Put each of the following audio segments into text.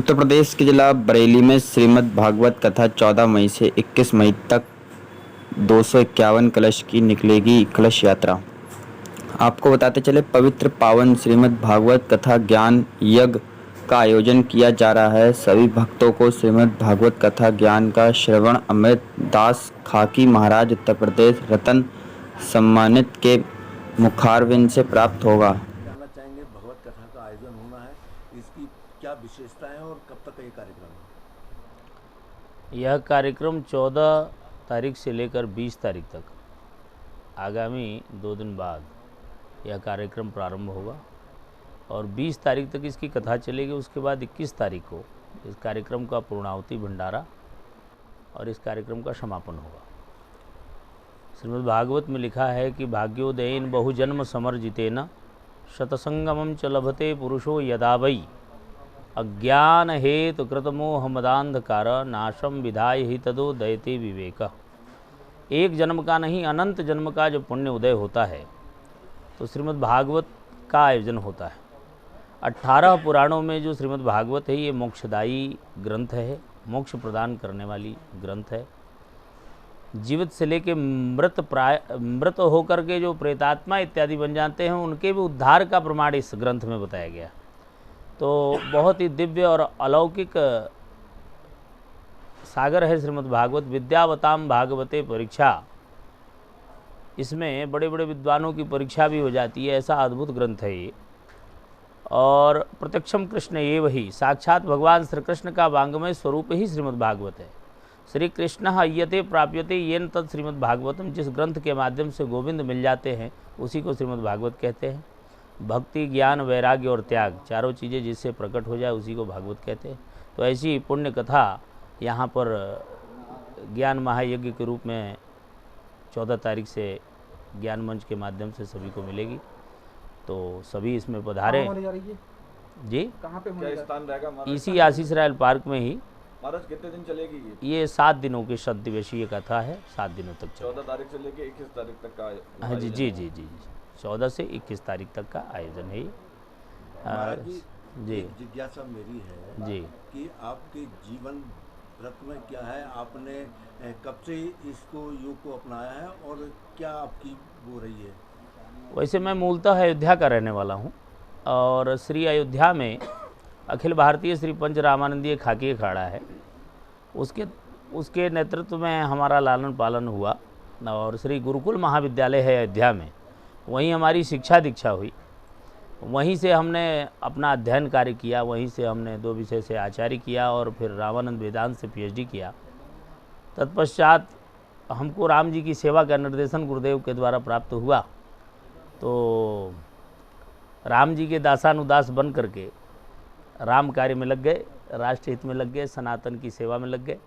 उत्तर प्रदेश के जिला बरेली में श्रीमद् भागवत कथा 14 मई से 21 मई तक 251 कलश की निकलेगी कलश यात्रा। आपको बताते चले, पवित्र पावन श्रीमद् भागवत कथा ज्ञान यज्ञ का आयोजन किया जा रहा है। सभी भक्तों को श्रीमद् भागवत कथा ज्ञान का श्रवण अमृत दास खाकी महाराज उत्तर प्रदेश रत्न सम्मानित के मुखारविंद से प्राप्त होगा। जानना चाहेंगे भगवत कथा का आयोजन होना है, इसकी क्या विशेषताएं और कब तक का ये कार्यक्रम है? यह कार्यक्रम 14 तारीख से लेकर 20 तारीख तक, आगामी 2 दिन बाद यह कार्यक्रम प्रारंभ होगा और 20 तारीख तक इसकी कथा चलेगी। उसके बाद 21 तारीख को इस कार्यक्रम का पूर्णाहुति भंडारा और इस कार्यक्रम का समापन होगा। श्रीमद् भागवत में लिखा है कि भाग्योदयेन बहुजन्म समर्जितेन शतसंगमं च लभते पुरुषो यदा वै अज्ञान हेतु कृतमोह मदांधकार नाशम विधाय ही तदो दयते विवेक। एक जन्म का नहीं, अनंत जन्म का जो पुण्य उदय होता है तो श्रीमद् भागवत का आयोजन होता है। 18 पुराणों में जो श्रीमद् भागवत है ये मोक्षदायी ग्रंथ है, मोक्ष प्रदान करने वाली ग्रंथ है। जीवित से लेके मृत होकर के जो प्रेतात्मा इत्यादि बन जाते हैं उनके भी उद्धार का प्रमाण इस ग्रंथ में बताया गया। तो बहुत ही दिव्य और अलौकिक सागर है श्रीमद् भागवत। विद्यावताम भागवते परीक्षा, इसमें बड़े बड़े विद्वानों की परीक्षा भी हो जाती है, ऐसा अद्भुत ग्रंथ है ये। और प्रत्यक्षम कृष्ण ये वही, साक्षात भगवान श्री कृष्ण का वांग्मय स्वरूप ही श्रीमद् भागवत है। श्री कृष्ण अय्यते प्राप्यते येन तत् श्रीमद् भागवतम, जिस ग्रंथ के माध्यम से गोविंद मिल जाते हैं उसी को श्रीमद् भागवत कहते हैं। भक्ति, ज्ञान, वैराग्य और त्याग, चारों चीज़ें जिससे प्रकट हो जाए उसी को भागवत कहते हैं। तो ऐसी पुण्य कथा यहाँ पर ज्ञान महायज्ञ के रूप में 14 तारीख से ज्ञान मंच के माध्यम से सभी को मिलेगी। तो सभी इसमें पधारें। जी, कहाँ पे होने स्थान रहेगा? इसी आशीष रायल पार्क में ही। महाराज कितने दिन चलेगी ये 7 दिनों की 7 दिवसीय कथा है, 7 दिनों तक चलेगी। 14 तारीख से लेके 21 तारीख तक का? हाँ जी जी जी जी, 14 से 21 तारीख तक का आयोजन है जी। जिज्ञासा मेरी है जी कि आपके जीवन व्रत में क्या है, आपने कब से इसको योग को अपनाया है और क्या आपकी वो रही है? वैसे मैं मूलतः अयोध्या का रहने वाला हूँ और श्री अयोध्या में अखिल भारतीय श्री पंच रामानंदीय खाकी अखाड़ा है, उसके नेतृत्व में हमारा लालन पालन हुआ और श्री गुरुकुल महाविद्यालय है अयोध्या में, वहीं हमारी शिक्षा दीक्षा हुई। वहीं से हमने अपना अध्ययन कार्य किया, वहीं से हमने 2 विषय से आचार्य किया और फिर रामानंद वेदांत से PhD किया। तत्पश्चात हमको राम जी की सेवा का निर्देशन गुरुदेव के द्वारा प्राप्त हुआ, तो राम जी के दासानुदास बन करके राम कार्य में लग गए, राष्ट्र हित में लग गए, सनातन की सेवा में लग गए।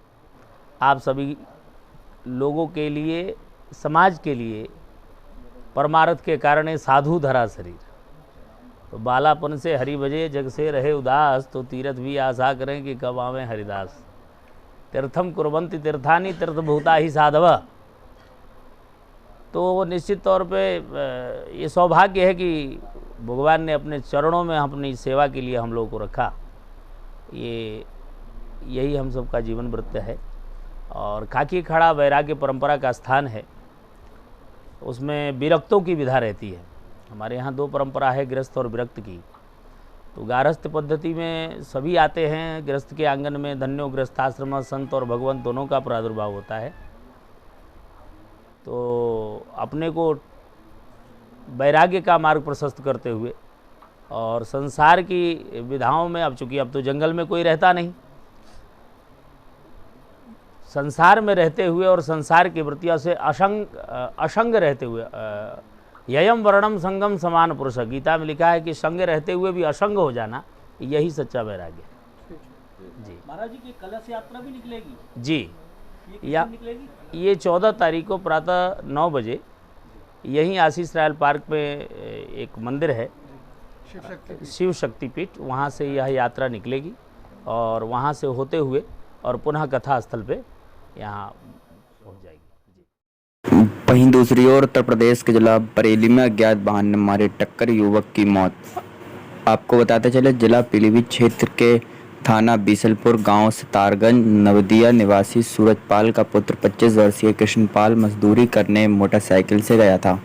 आप सभी लोगों के लिए, समाज के लिए परमार्थ के कारण साधु धरा शरीर। तो बालापन से हरि भजे जग से रहे उदास, तो तीर्थ भी आशा करें कि कब आवे हरिदास। तीर्थम कुर्वन्ति तीर्थानि तीर्थभूता ही साधव। तो निश्चित तौर पे ये सौभाग्य है कि भगवान ने अपने चरणों में अपनी सेवा के लिए हम लोगों को रखा। यही हम सबका जीवन वृत्त है। और खाकी अखाड़ा वैराग्य परंपरा का स्थान है, उसमें विरक्तों की विधा रहती है। हमारे यहाँ 2 परंपरा है, गृहस्थ और विरक्त की। तो गारस्थ पद्धति में सभी आते हैं, गृहस्थ के आंगन में धन्यो गृहस्थाश्रम, संत और भगवंत दोनों का प्रादुर्भाव होता है। तो अपने को वैराग्य का मार्ग प्रशस्त करते हुए और संसार की विधाओं में, अब चूँकि अब तो जंगल में कोई रहता नहीं, संसार में रहते हुए और संसार की वृत्तियों से असंग रहते हुए, ययम वर्णम संगम समान पुरुष, गीता में लिखा है कि संग रहते हुए भी असंग हो जाना, यही सच्चा वैराग्य है। जी महाराज जी की कलश यात्रा भी निकलेगी? जी, ये निकलेगी? ये 14 तारीख को प्रातः 9 बजे यहीं आशीष रायल पार्क में एक मंदिर है, शिव शक्ति पीठ, वहाँ से यह यात्रा निकलेगी और वहाँ से होते हुए और पुनः कथा स्थल पे यहाँ पहुँच जाएगी। वहीं दूसरी ओर उत्तर प्रदेश के जिला बरेली में अज्ञात वाहन ने मारे टक्कर, युवक की मौत। आपको बताते चले, जिला पीलीभीत क्षेत्र के थाना बीसलपुर गांव सितारगंज नवदिया निवासी सूरजपाल का पुत्र 25 वर्षीय कृष्णपाल मजदूरी करने मोटरसाइकिल से गया था।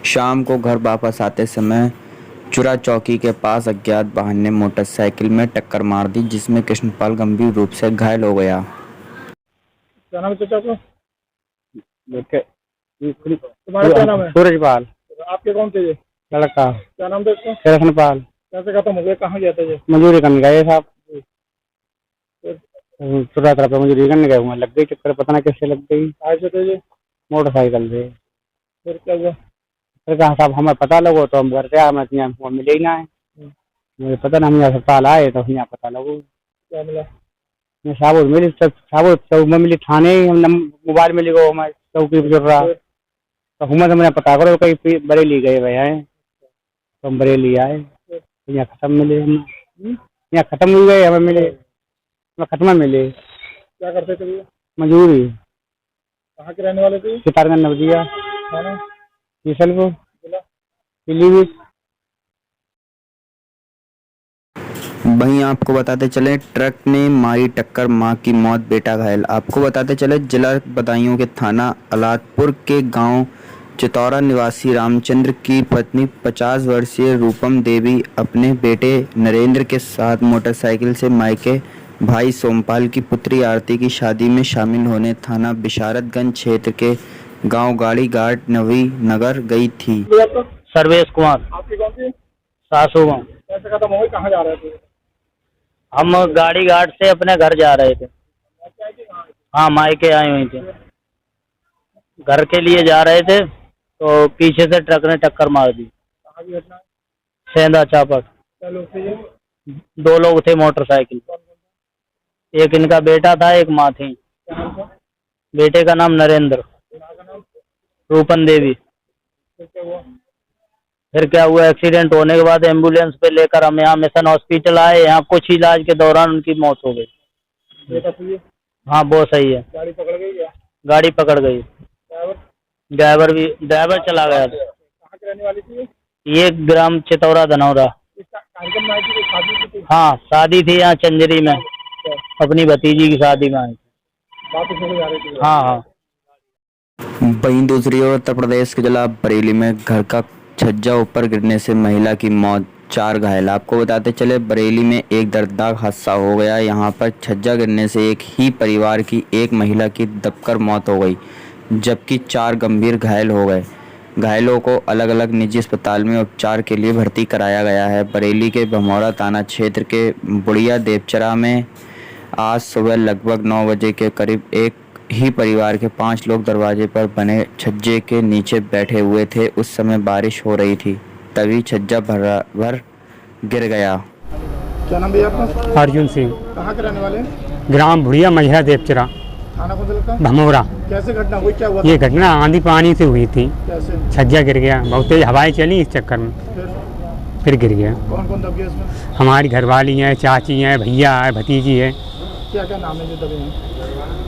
शाम को घर वापस आते समय चुरा चौकी के पास अज्ञात वाहन ने मोटरसाइकिल में टक्कर मार दी, जिसमें कृष्णपाल गंभीर रूप से घायल हो गया। क्या नाम है चाचा आपका? तुम्हारा क्या नाम है? सूरजपाल। आपके कौन थे ये? लड़का क्या नाम था इसका? कृष्णपाल। कैसे खत्म हो गया? कहाँ गया था ये? मजदूरी करने गए साहब, चुरा तरफ मजदूरी करने गए हुए, लग गई चक्कर, पता नहीं कैसे लग गई। कहाँ से थे ये? मोटरसाइकिल से। फिर क्या हुआ? फिर कहा साहब हमें पता लगो, तो हम घर से आए, मैं मिले ही ना है, मुझे पता नहीं, हम यहाँ अस्पताल आए तो यहाँ पता लगो। क्या मिला? साबुत मिली, साबुत चौक में मिली, थाने मोबाइल मिली गो, हमारे चौकी पे चल रहा तो हुकूमत मैंने पता करो, कहीं बरेली गए भैया है, तो हम बरेली आए, यहाँ खत्म मिले, हम यहाँ खत्म हो गए, हमें मिले, खत्म मिले। क्या करते थे ये? मजदूरी। कहाँ के रहने वाले थे? सितारगंज नवदिया, थाना बीसलपुर, जिला पीलीभीत। वहीं आपको बताते चले ट्रक ने मारी टक्कर, मां की मौत, बेटा घायल। आपको बताते चले जिला बदायूं के थाना अलादपुर के गांव चितौरा निवासी रामचंद्र की पत्नी 50 वर्षीय रूपम देवी अपने बेटे नरेंद्र के साथ मोटरसाइकिल से मायके भाई सोमपाल की पुत्री आरती की शादी में शामिल होने थाना बिशारतगंज क्षेत्र के गांव गाड़ी घाट नवी नगर गई थी। आपका? सर्वेश कुमार। आपकी कौन सी? सासू गाँव। कैसे खत्म हो गई? कहाँ जा रहे थे? हम गाड़ी घाट से अपने घर जा रहे थे। हाँ, मायके आए हुए थे, घर के लिए जा रहे थे, तो पीछे से ट्रक ने टक्कर मार दी। कहाँ की घटना है? सेंधा चापट। क्या लोग थे ये? 2 लोग थे मोटरसाइकिल, एक इनका बेटा था, एक माँ थी। क्या नाम था? बेटे का नाम नरेंद्र, माँ का नाम? रूपन देवी। फिर क्या हुआ? फिर क्या हुआ, एक्सीडेंट होने के बाद एम्बुलेंस पे लेकर हम यहाँ मिशन हॉस्पिटल आए, यहाँ कुछ इलाज के दौरान उनकी मौत हो गई। बेटा सही है? हाँ, वो सही है। गाड़ी पकड़ गई क्या? गाड़ी पकड़ गई, ड्राइवर? ड्राइवर चला गया था। कहाँ की रहने वाली थी ये? ये ग्राम चितौरा धनौरा। इस कार्यक्रम में आई थी? कोई शादी की थी? हाँ, शादी थी यहाँ चंजरी में, अपनी भतीजी की शादी में आई। वापस होने जा रहे थे? हाँ हाँ। वहीं दूसरी ओर उत्तर प्रदेश के जिला बरेली में घर का छज्जा ऊपर गिरने से महिला की मौत, 4 घायल। आपको बताते चले बरेली में एक दर्दनाक हादसा हो गया। यहां पर छज्जा गिरने से एक ही परिवार की एक महिला की दबकर मौत हो गई, जबकि 4 गंभीर घायल हो गए। घायलों को अलग अलग निजी अस्पताल में उपचार के लिए भर्ती कराया गया है। बरेली के भमौरा थाना क्षेत्र के बुढ़िया देवचरा में आज सुबह लगभग 9 बजे के करीब एक ही परिवार के 5 लोग दरवाजे पर बने छज्जे के नीचे बैठे हुए थे। उस समय बारिश हो रही थी, तभी छज्जा भर गिर गया। क्या नाम भैया आपका? अर्जुन सिंह। कहाँ के रहने वाले? ग्राम बुढ़िया मझरा देवचरा, थाना कौन सा लगता है? भमौरा। कैसे घटना हुई? क्या हुआ? ये घटना आंधी पानी से हुई थी, कैसे? छज्जा गिर गया, बहुत तेज हवाएं चली, इस चक्कर में फिर गिर गया। कौन कौन दब गया इसमें? हमारी घरवाली हैं, चाची हैं, भैया है, भतीजी है। क्या क्या नाम है जो दबे हैं?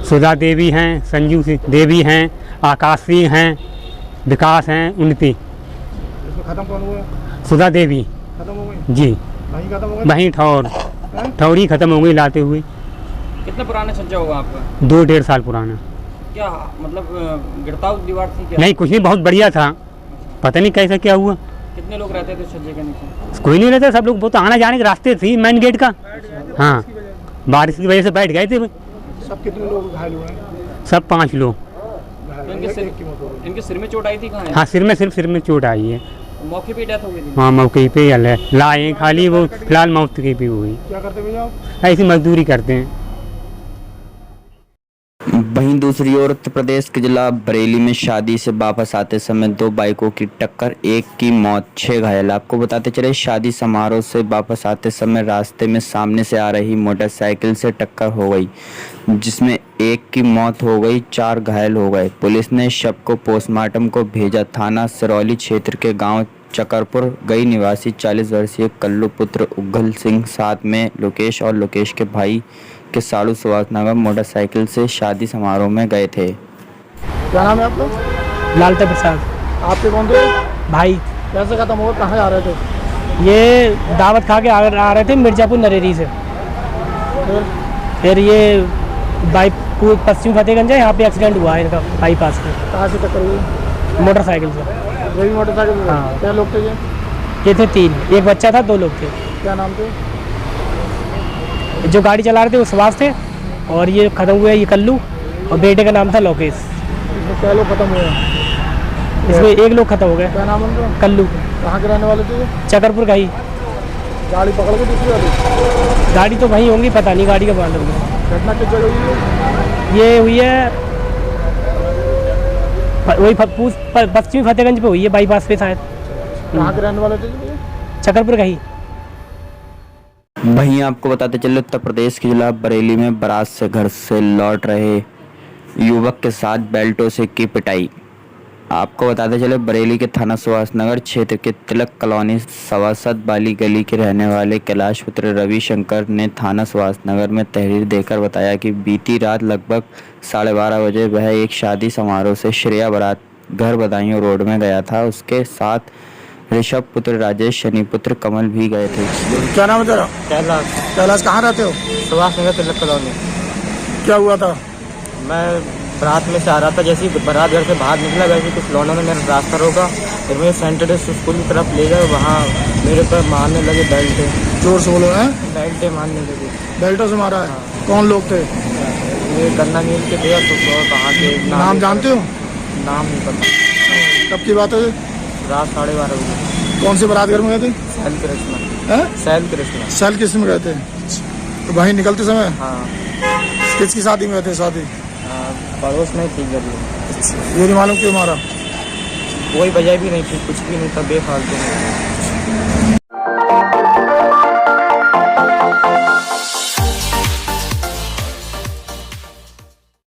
सुधा देवी हैं, संजू देवी हैं, आकाश सिंह हैं, विकास हैं, उन्नति। इसमें खत्म कौन हुआ? सुधा देवी खत्म हो गई? जी, वहीं खत्म हो गई? वहीं ठौरी खत्म हो गई लाते हुए। कितना पुराना छज्जा होगा आपका? 2-1.5 साल पुराना। क्या मतलब गिरता हुआ दीवार थी क्या? नहीं, कुछ नहीं, बहुत बढ़िया था, पता नहीं कैसा क्या हुआ। कितने लोग रहते थे छज्जे के नीचे? कोई नहीं रहता, सब लोग बहुत आना जाने के रास्ते थी मेन गेट का। हाँ, बारिश की वजह से बैठ गए थे। सब कितने लोग घायल हुए हैं? सब 5 लोग। तो इनके सिर में चोट आई थी? कहाँ है? हाँ, सिर में चोट आई है। मौके पे डेथ हो गई थी? हाँ, मौके पे ही लाए खाली, वो फिलहाल मौत की भी हुई। क्या करते भैया आप? ऐसी मजदूरी करते हैं। वहीं दूसरी ओर उत्तर प्रदेश के जिला बरेली में शादी से वापस आते समय 2 बाइकों की टक्कर, एक की मौत, 6 घायल। आपको बताते चले शादी समारोह से वापस आते समय रास्ते में सामने से आ रही मोटरसाइकिल से टक्कर हो गई, जिसमें एक की मौत हो गई, 4 घायल हो गए। पुलिस ने शव को पोस्टमार्टम को भेजा। थाना सिरौली क्षेत्र के गांव चकरपुर गई निवासी 40 वर्षीय कल्लू पुत्र उग्गल सिंह साथ में लोकेश और लोकेश के भाई के साड़ू सुहासनगर मोटरसाइकिल से शादी समारोह में गए थे। क्या नाम है आपका? लालता प्रसाद। आपके कौन थे? भाई, कैसे खत्म हुआ? कहाँ जा रहे थे? ये दावत खा के आ रहे थे मिर्जापुर नरेरी से। फिर ये पश्चिम फतेहगंज है, यहाँ पे एक्सीडेंट हुआ है इनका बाईपास पे। कहाँ से टक्कर हुई? मोटरसाइकिल से। वही मोटरसाइकिल में? हाँ। क्या लोग थे ये थे 3, एक बच्चा था, 2 लोग थे। क्या नाम थे? जो गाड़ी चला रहे थे वो सुभाष थे, और ये खत्म हुए ये कल्लू, और बेटे का नाम था लोकेश। इसमें क्या लोग खत्म हुए हैं? इसमें एक लोग खत्म हो गए, क्या नाम उनका? कल्लू। कहाँ के रहने वाले थे ये? चकरपुर का ही। गाड़ी पकड़ के दूसरी वाली? गाड़ी तो वहीं होंगी, पता नहीं गाड़ी का मालूम नहीं। घटना किस जगह हुई है? ये हुई है वही पश्चिमी फतेहगंज पे हुई है, बाईपास पे शायद। कहाँ के रहने वाले थे ये? चकरपुर का ही। वहीं आपको बताते चले उत्तर प्रदेश के जिला बरेली में बारात से घर से लौट रहे युवक के साथ बेल्टों से की पिटाई। आपको बताते चले बरेली के थाना सुभाष नगर क्षेत्र के तिलक कॉलोनी सवासद वाली गली के रहने वाले कैलाश पुत्र रविशंकर ने थाना सुभाष नगर में तहरीर देकर बताया कि बीती रात लगभग 12:30 बजे वह एक शादी समारोह से श्रेया बारात घर बदायूं रोड में गया था। उसके साथ ऋषभ पुत्र राजेश, शनि पुत्र कमल भी गए थे। क्या नाम है तेरा? कैलाश। कैलाश, कहाँ रहते हो? सुभाष नगर तिलक कॉलोनी। क्या हुआ था? मैं बारात में से आ रहा था, जैसे ही बारात घर से बाहर निकला वैसे कुछ लौंडों ने मेरा रास्ता रोका, फिर मुझे सेंटर स्कूल की तरफ ले गए। वहाँ मेरे पर मारने लगे बेल्ट। जोर से बोलो। हैं? बेल्ट मारने लगे। बेल्टों से मारा है? कौन लोग थे? ये गन्ना मिल के थे, तो कहाँ के नाम जानते हो? नाम नहीं पता। कब की बात है? रात 12:30 बजे। कौन सी बारात घर में गए थे? सैल कृष्णा। हैं? सैल कृष्णा। सैल किस में गए थे? तो वहीं निकलते समय? हाँ। किसकी शादी में गए थे? शादी पड़ोस में थी गली। ये नहीं मालूम क्यों मारा? कोई वजह भी नहीं थी, कुछ भी नहीं था, बेफालतू में।